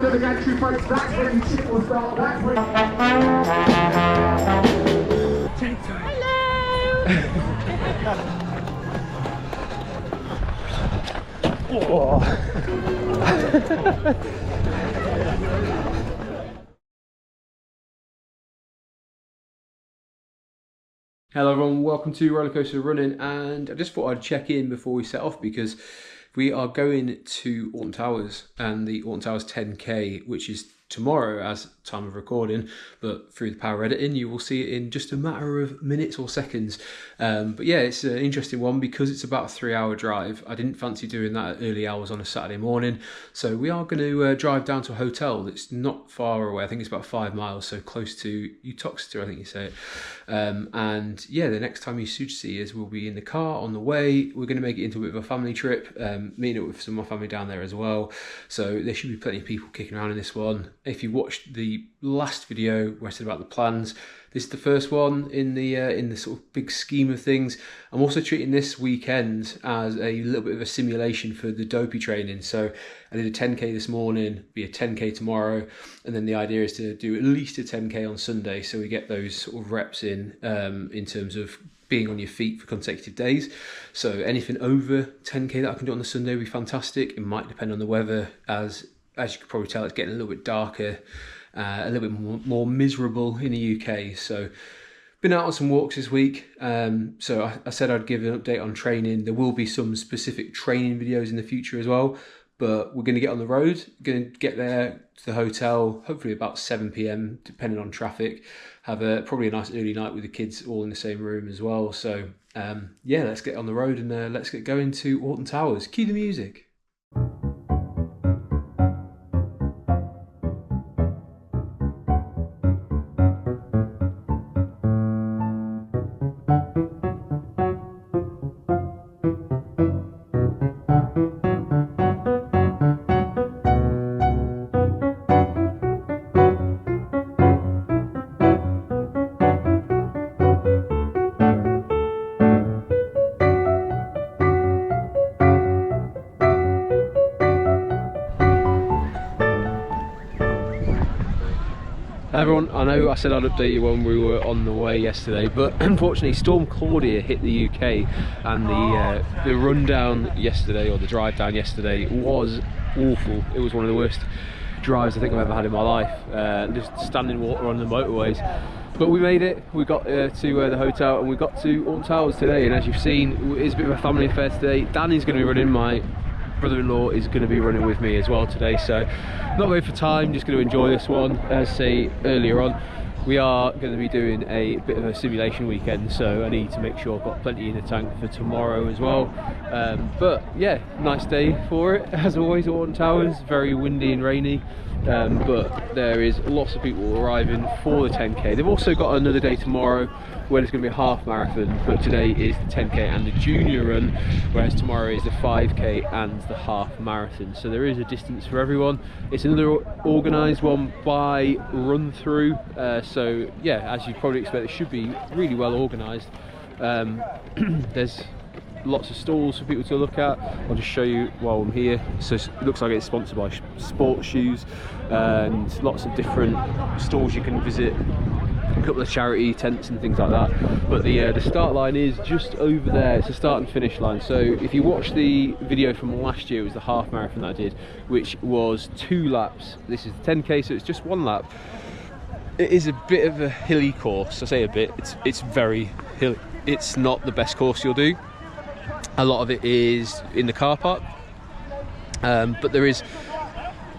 The gantry brakes, that's when the shit will start, that's when... Hello! Hello everyone, welcome to Rollercoaster of Running, and I just thought I'd check in before we set off because we are going to Alton Towers and the Alton Towers 10k, which is tomorrow as time of recording, but through the power editing you will see it in just a matter of minutes or seconds. But yeah, it's an interesting one because it's about a 3-hour drive. I didn't fancy doing that at early hours on a Saturday morning, so we are going to drive down to a hotel that's not far away. I think it's about 5 miles, so close to Uttoxeter, I think you say it. And yeah, the next time you should see us, we'll be in the car on the way. We're going to make it into a bit of a family trip, meeting up with some of my family down there as well, so there should be plenty of people kicking around in this one. If you watched the last video where I said about the plans, this is the first one in the sort of big scheme of things. I'm also treating this weekend as a little bit of a simulation for the dopey training. So I did a 10k this morning, be a 10k tomorrow, and then the idea is to do at least a 10k on Sunday, so we get those sort of reps in terms of being on your feet for consecutive days. So anything over 10k that I can do on the Sunday would be fantastic. It might depend on the weather, as you can probably tell, it's getting a little bit darker, a little bit more miserable in the UK. So been out on some walks this week. So I said I'd give an update on training. There will be some specific training videos in the future as well, but we're going to get on the road, going to get there to the hotel, hopefully about 7 p.m, depending on traffic. Have probably a nice early night with the kids all in the same room as well. So yeah, let's get on the road and let's get going to Alton Towers. Cue the music. Everyone, I know I said I'd update you when we were on the way yesterday, but unfortunately Storm Claudia hit the UK, and the rundown yesterday, or the drive down yesterday, was awful. It was one of the worst drives I think I've ever had in my life, just standing water on the motorways. But we made it. We got to the hotel and we got to Alton Towers today, and as you've seen, it's a bit of a family affair today. Danny's going to be running, my brother-in-law is going to be running with me as well today, so not going for time, just going to enjoy this one. As I say earlier on, we are going to be doing a bit of a simulation weekend, so I need to make sure I've got plenty in the tank for tomorrow as well. But yeah, nice day for it as always. Alton Towers, very windy and rainy, but there is lots of people arriving for the 10k. They've also got another day tomorrow where there's going to be a half marathon, but today is the 10k and the junior run, whereas tomorrow is the 5k and the half marathon. So there is a distance for everyone. It's another organised one by Run Through, so yeah, as you'd probably expect, it should be really well organised. There's lots of stalls for people to look at. I'll just show you while I'm here. So it looks like it's sponsored by Sports Shoes, and lots of different stalls you can visit, a couple of charity tents and things like that. But the start line is just over there. It's the start and finish line. So if you watch the video from last year, it was the half marathon that I did, which was 2 laps. This is the 10k, so it's just 1 lap. It is a bit of a hilly course. I say a bit, it's very hilly. It's not the best course you'll do. A lot of it is in the car park, but there is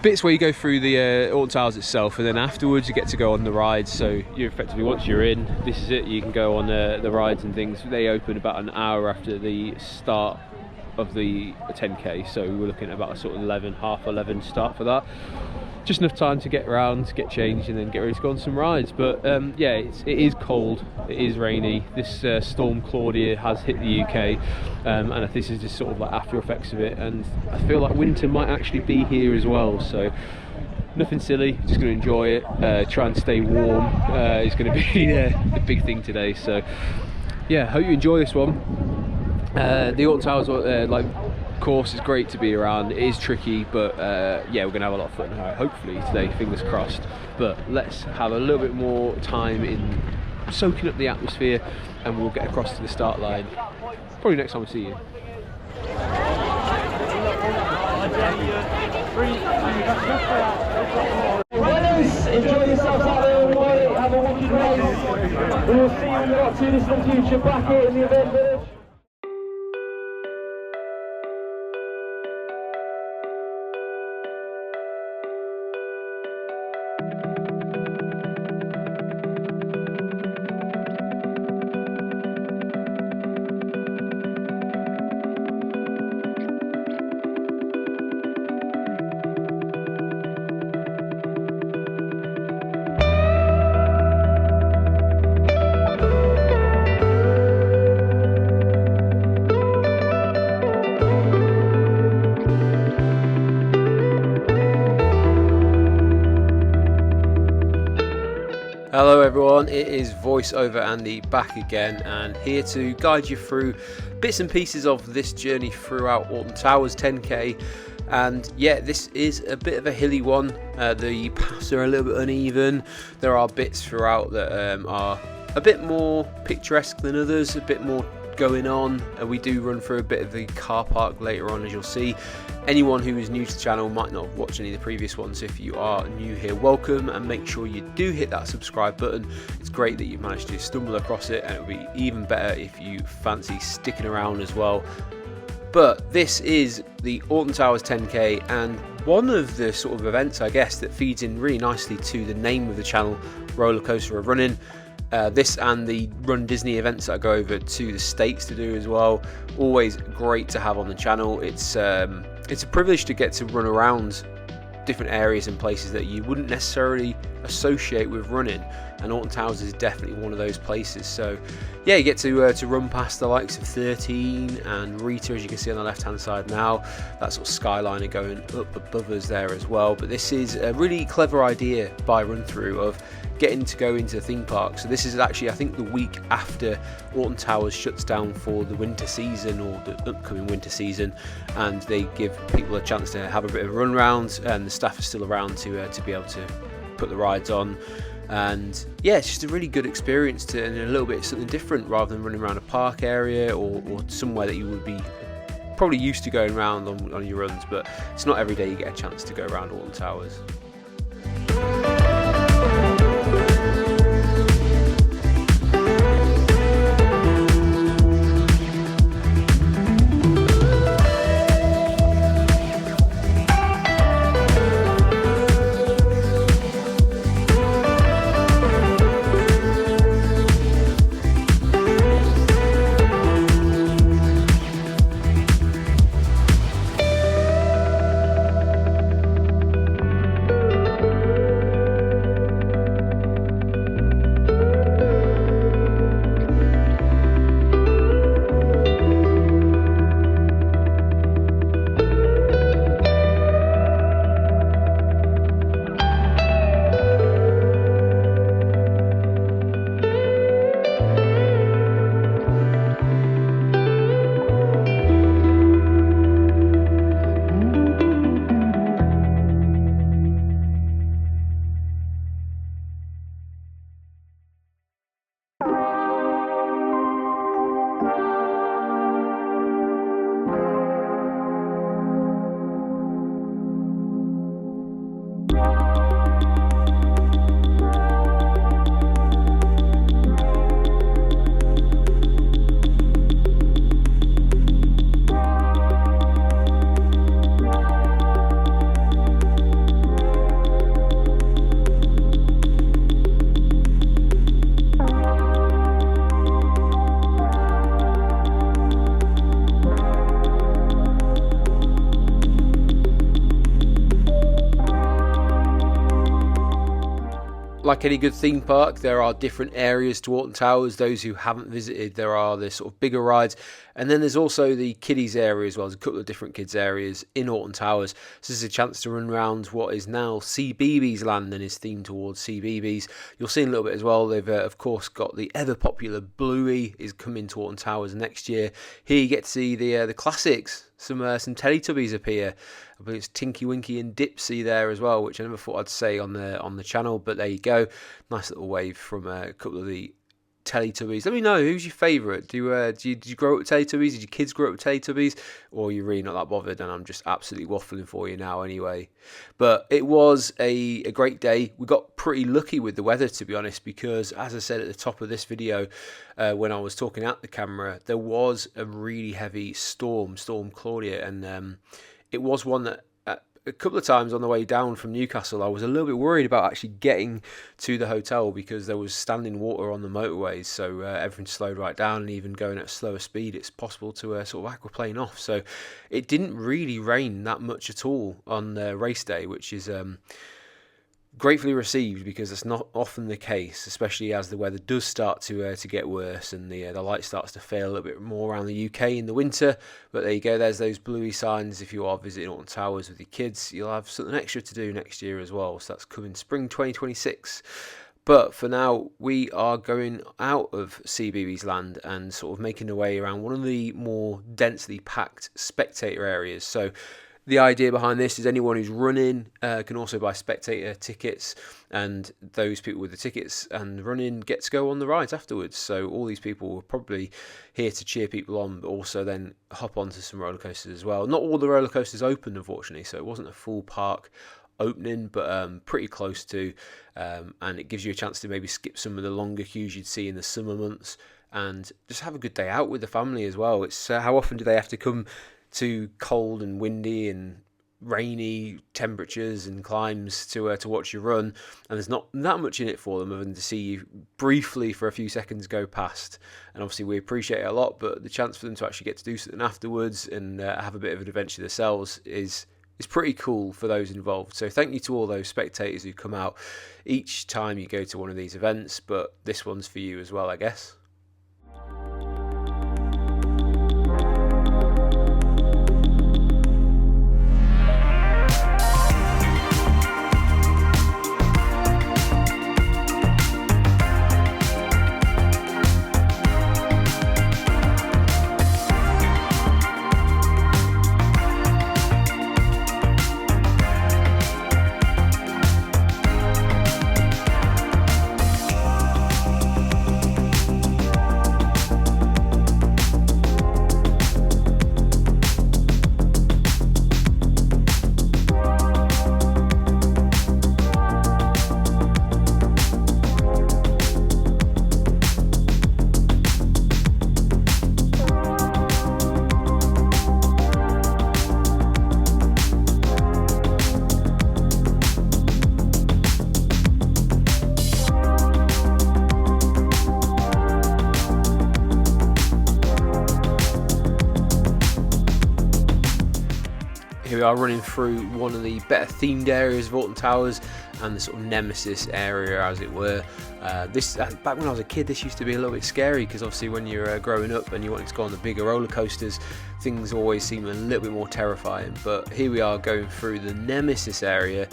bits where you go through the Alton Towers itself, and then afterwards you get to go on the rides. So you effectively, once you're in, this is it, you can go on the rides and things. They open about an hour after the start of the 10k, so we're looking at about a sort of 11, half 11 start for that. Just enough time to get around, get changed, and then get ready to go on some rides. But yeah, it is cold, it is rainy. This Storm Claudia has hit the UK, and this is just sort of like after effects of it, and I feel like winter might actually be here as well. So nothing silly, just going to enjoy it, try and stay warm. It's going to be the big thing today. So yeah, hope you enjoy this one. The Alton Towers, like course, it's great to be around. It is tricky, but yeah, we're going to have a lot of fun hopefully today, fingers crossed. But let's have a little bit more time in soaking up the atmosphere, and we'll get across to the start line probably next time we see you. Winners, enjoy yourselves out there, everybody. Have a wicked race. We will see you in the not too distant future back here in the event village. Hello everyone, it is voiceover Andy back again, and here to guide you through bits and pieces of this journey throughout Alton Towers 10k. And yeah, this is a bit of a hilly one. The paths are a little bit uneven. There are bits throughout that are a bit more picturesque than others, a bit more going on. We do run through a bit of the car park later on, as you'll see. Anyone who is new to the channel might not have watched any of the previous ones. If you are new here, welcome, and make sure you do hit that subscribe button. It's great that you've managed to stumble across it, and it'll be even better if you fancy sticking around as well. But this is the Alton Towers 10k, and one of the sort of events, I guess, that feeds in really nicely to the name of the channel, Rollercoaster of Running. This and the Run Disney events that I go over to the States to do as well. Always great to have on the channel. It's a privilege to get to run around different areas and places that you wouldn't necessarily associate with running, and Alton Towers is definitely one of those places. So yeah, you get to run past the likes of 13 and Rita, as you can see on the left hand side now. That sort of skyliner going up above us there as well. But this is a really clever idea by Run Through of getting to go into the theme park. So this is actually, I think, the week after Alton Towers shuts down for the winter season, or the upcoming winter season, and they give people a chance to have a bit of a run round, and the staff are still around to be able to put the rides on. And yeah, it's just a really good experience and a little bit something different, rather than running around a park area or somewhere that you would be probably used to going around on your runs. But it's not every day you get a chance to go around Alton Towers. Like any good theme park, there are different areas to Alton Towers. Those who haven't visited, there are the sort of bigger rides, and then there's also the kiddies area as well. There's a couple of different kids areas in Alton Towers. So this is a chance to run around what is now CBeebies land and is themed towards CBeebies. You'll see in a little bit as well, they've of course got the ever popular Bluey is coming to Alton Towers next year. Here you get to see the classics. some Teletubbies appear. I believe it's Tinky Winky and Dipsy there as well, which I never thought I'd say on the channel, but there you go. Nice little wave from a couple of the Teletubbies. Let me know, who's your favourite? Did you grow up with Teletubbies? Did your kids grow up with Teletubbies? Or are you really not that bothered and I'm just absolutely waffling for you now anyway? But it was a great day. We got pretty lucky with the weather, to be honest, because as I said at the top of this video, when I was talking at the camera, there was a really heavy Storm Claudia, and it was one that a couple of times on the way down from Newcastle, I was a little bit worried about actually getting to the hotel because there was standing water on the motorways, so everything slowed right down, and even going at a slower speed, it's possible to sort of aquaplane off. So it didn't really rain that much at all on race day, which is gratefully received, because it's not often the case, especially as the weather does start to get worse and the light starts to fail a little bit more around the UK in the winter. But there you go, there's those bluey signs. If you are visiting Alton Towers with your kids, you'll have something extra to do next year as well, so that's coming spring 2026. But for now, we are going out of CBeebies land and sort of making our way around one of the more densely packed spectator areas. So the idea behind this is anyone who's running can also buy spectator tickets, and those people with the tickets and running get to go on the rides afterwards. So all these people were probably here to cheer people on, but also then hop onto some roller coasters as well. Not all the roller coasters opened, unfortunately, so it wasn't a full park opening, but pretty close to, and it gives you a chance to maybe skip some of the longer queues you'd see in the summer months and just have a good day out with the family as well. It's how often do they have to come to cold and windy and rainy temperatures and climbs to watch you run, and there's not that much in it for them other than to see you briefly for a few seconds go past. And obviously we appreciate it a lot, but the chance for them to actually get to do something afterwards and have a bit of an adventure themselves is pretty cool for those involved. So thank you to all those spectators who come out each time you go to one of these events, but this one's for you as well, I guess. Here we are running through one of the better themed areas of Alton Towers, and the sort of Nemesis area, as it were. Back when I was a kid, this used to be a little bit scary, because obviously when you're growing up and you wanted to go on the bigger roller coasters, things always seem a little bit more terrifying. But here we are going through the Nemesis area,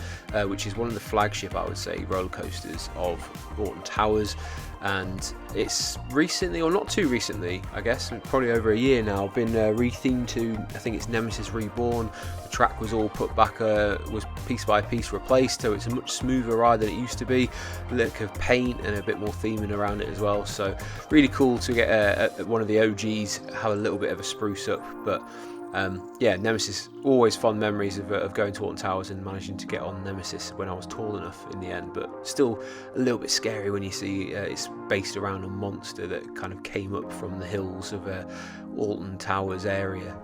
which is one of the flagship, I would say, roller coasters of Alton Towers. And it's recently, or not too recently, I guess, probably over a year now, been rethemed to, I think it's Nemesis Reborn. The track was all put back, was piece by piece replaced, so it's a much smoother ride than it used to be. A look of paint and a bit more theming around it as well. So really cool to get one of the OGs have a little bit of a spruce up. But yeah, Nemesis, always fond memories of going to Alton Towers and managing to get on Nemesis when I was tall enough in the end, but still a little bit scary when you see it's based around a monster that kind of came up from the hills of Alton Towers area.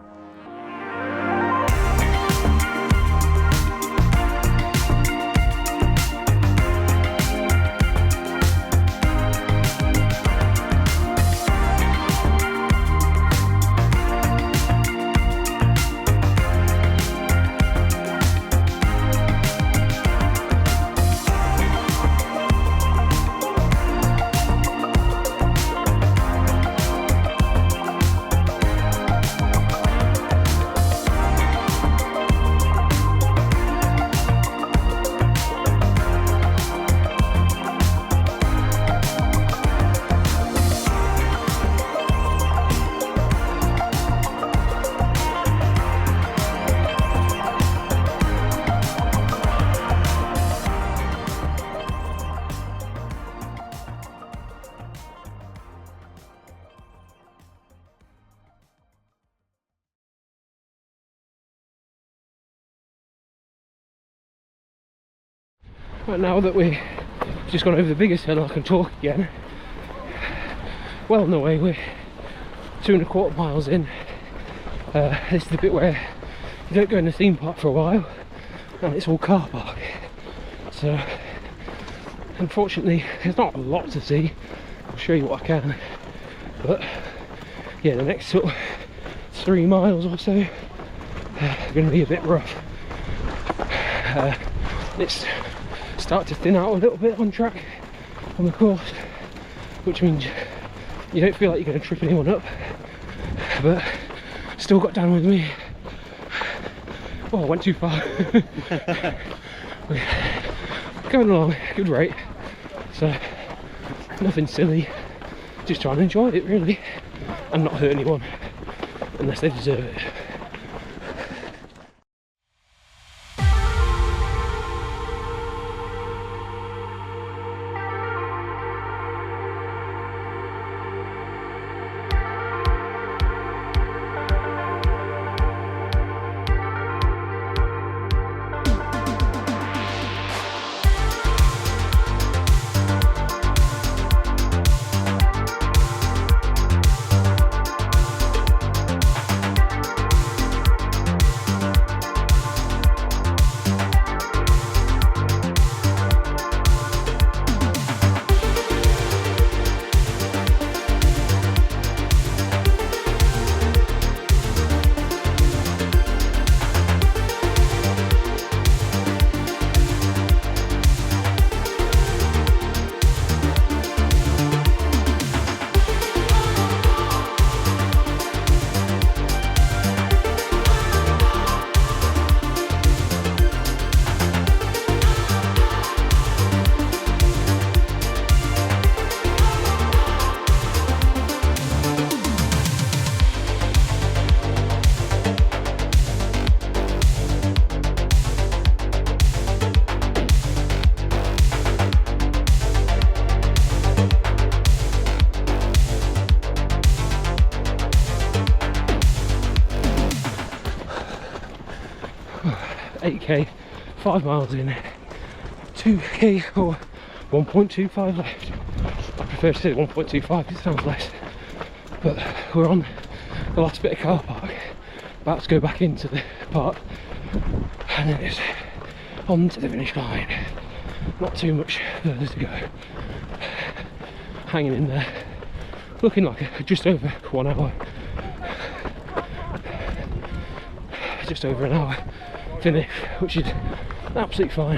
Right, now that we've just gone over the biggest hill, I can talk again. Well on the way, we're 2¼ miles in. This is the bit where you don't go in the theme park for a while, and it's all car park. So, unfortunately, there's not a lot to see. I'll show you what I can. But yeah, the next sort of 3 miles or so are going to be a bit rough. It's start to thin out a little bit on track on the course, which means you don't feel like you're going to trip anyone up, but still got down with me. Oh, I went too far. Going along, good rate, so nothing silly, just trying to enjoy it really, and not hurt anyone unless they deserve it. .8k, 5 miles in, 2k or 1.25 left. I prefer to say 1.25, it sounds less. But we're on the last bit of car park, about to go back into the park, and then it's on to the finish line. Not too much further to go. Hanging in there, looking like just over 1 hour. Just over an hour finish, which is absolutely fine.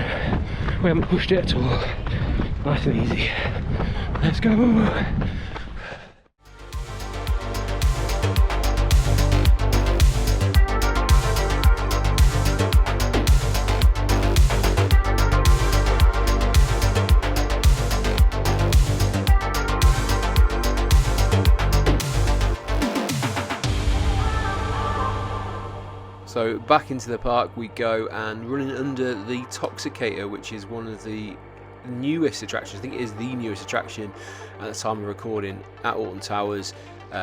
We haven't pushed it at all. Nice and easy. Let's go. So back into the park we go, and running under the Toxicator, which is one of the newest attractions. I think it is the newest attraction at the time of recording at Alton Towers.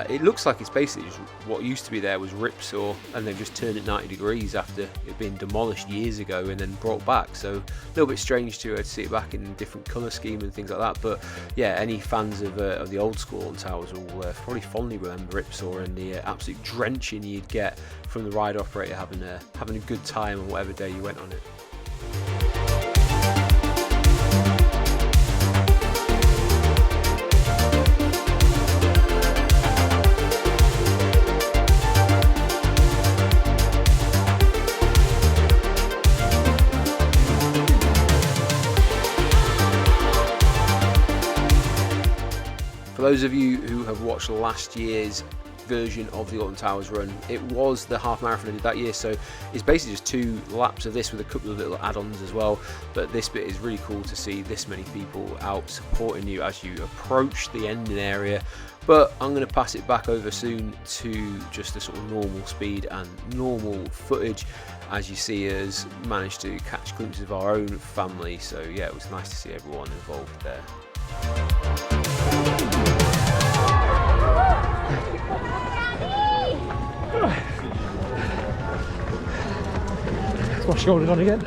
It looks like it's basically just what used to be there was Ripsaw, and they've just turned it 90 degrees after it being demolished years ago and then brought back. So a little bit strange to see it back in a different colour scheme and things like that. But yeah, any fans of the old school Alton Towers will probably fondly remember Ripsaw and the absolute drenching you'd get from the ride operator having a good time on whatever day you went on it. For those of you who have watched last year's version of the Alton Towers run, it was the half marathon I did that year, so it's basically just 2 laps of this with a couple of little add-ons as well. But this bit is really cool to see this many people out supporting you as you approach the ending area. But I'm going to pass it back over soon to just the sort of normal speed and normal footage as you see us manage to catch glimpses of our own family. So yeah, it was nice to see everyone involved there. Put my shoulders on again.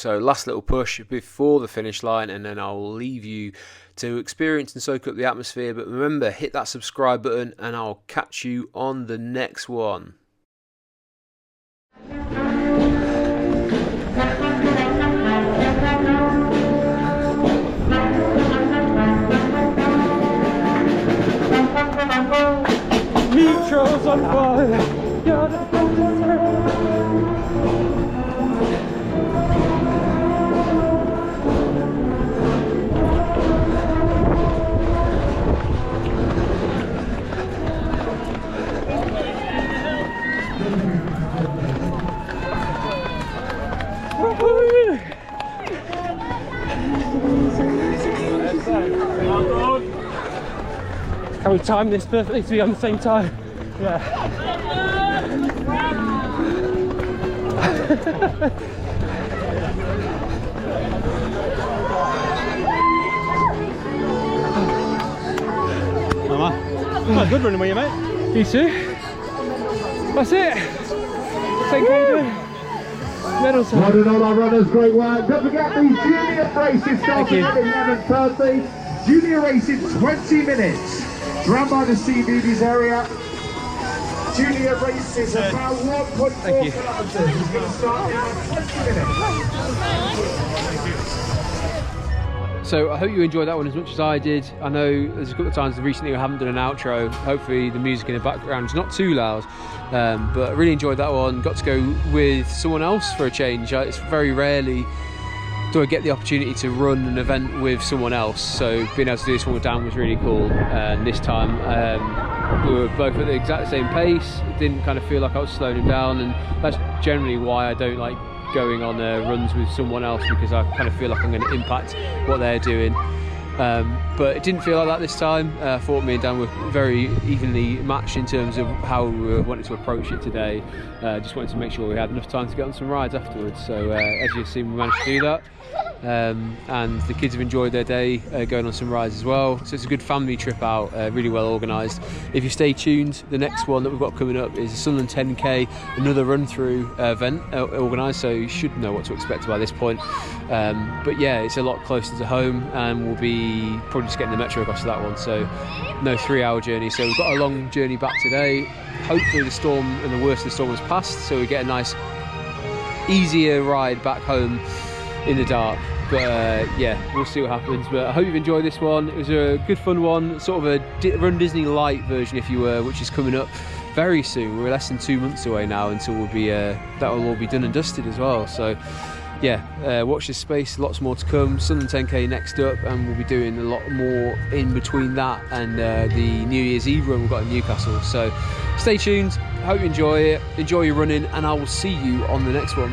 So last little push before the finish line, and then I'll leave you to experience and soak up the atmosphere. But remember, hit that subscribe button and I'll catch you on the next one. Metro's on fire. You're the Can we time this perfectly to be on the same time? Yeah. Oh, good running with you, mate. You too. That's it. 10K done. Medals. Well done all our runners, great work. Don't forget the junior races starting at 11:30. Junior race in 20 minutes. Run by the CBBS area. Junior race is about 1.4 kilometres. It's going to start in about 20 minutes. So I hope you enjoyed that one as much as I did. I know there's a couple of times recently we haven't done an outro. Hopefully the music in the background is not too loud, but I really enjoyed that one. Got to go with someone else for a change. It's very rarely do I get the opportunity to run an event with someone else, so being able to do this one with Dan was really cool. And this time we were both at the exact same pace. It didn't kind of feel like I was slowing him down, and that's generally why I don't like going on runs with someone else, because I kind of feel like I'm going to impact what they're doing. But it didn't feel like that this time. I thought me and Dan were very evenly matched in terms of how we wanted to approach it today. Just wanted to make sure we had enough time to get on some rides afterwards. So as you've seen, we managed to do that. And the kids have enjoyed their day going on some rides as well. So it's a good family trip out, really well organised. If you stay tuned, the next one that we've got coming up is a Sunderland 10K, another run-through event organised, so you should know what to expect by this point. But yeah, it's a lot closer to home, and we'll be probably just getting the metro across to that one, so no 3-hour journey. So we've got a long journey back today. Hopefully the storm and the worst of the storm has passed, so we get a nice easier ride back home in the dark. But yeah, we'll see what happens. But I hope you've enjoyed this one. It was a good fun one, sort of a Run Disney Light version, if you were, which is coming up very soon. We're less than 2 months away now until we'll be that will all be done and dusted as well. So yeah, watch this space, lots more to come. Sunderland 10K next up, and we'll be doing a lot more in between that and the New Year's Eve run we've got in Newcastle. So stay tuned, hope you enjoy it, enjoy your running, and I will see you on the next one.